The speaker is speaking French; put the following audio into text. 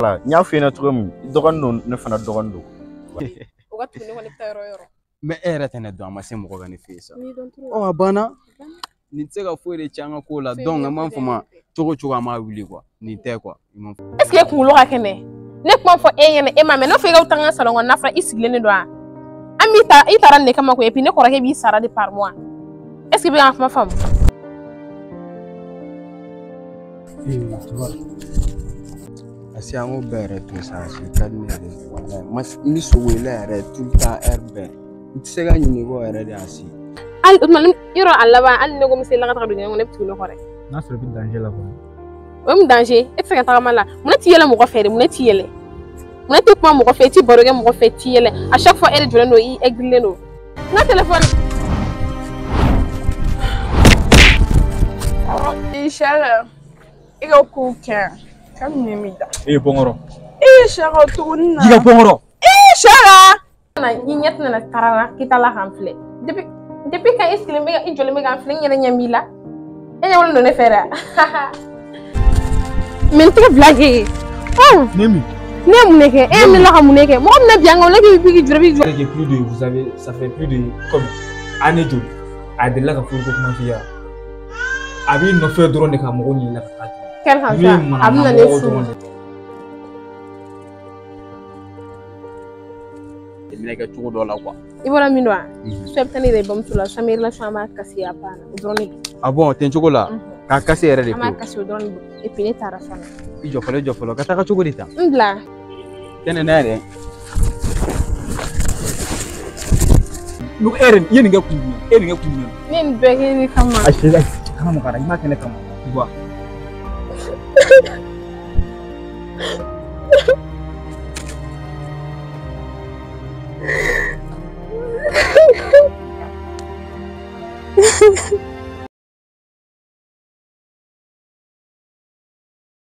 la nya fe na tugum dogon no ne fana dogon do o ga tuni ko ne ta yoro mais era tane do ma se mo ko ne fe sa oh abana ni tsega fo de changa ko la donc man fama cogo ma wuli quoi ni te quoi est ce que kungulo ka kene ne kuma fo e ma me no fe ga utanga salon na fra isigile ne do a amita itara ne kama ko epi ne ko rake bi sara de par mois est ce que bien ma femme asi amo bere to sa si kadne wala mas ni so wela re tout ta herbe tsega ni go re de asi al man yoro alla ba al ne go mse la ka do ne ptu no xore na so bi danger la ko o danger et ce que ta mala mun ti yele mo ko fere mun ti yele mun ti kuma mo ko fe ti boroge mo ko fe ti yele à chaque fois elle jole no i egle no na téléphone Inshallah iko kuka kam nyemida bongoro shara tuna diga bongoro shara na nyet na tarana kita la hamfle depuis quand est-ce que le mega jole mega hamfle nyere nyamila e wala no ne fera men te blague oh nemi nem neke e mi la xam neke mo xam na bianga wala bi jure plus de vous savez ça fait plus de comme année de a de la ka furu ko kuma fiya abi no fe drone ka mo ni la ka ken xam sa amna ne su ne ka cogo do la quoi ibora minwa septani de bam tula samir la sama kasi apana drone ah bon ten cogo la ka kasi era de ama kasi drone e pine tarafana i jofolo ka ta ka cogo dita ndla tene na re no eren yeni ga kunni nen bege ni kama ashe kama mo kana ma kene kama wa Ha ha ha.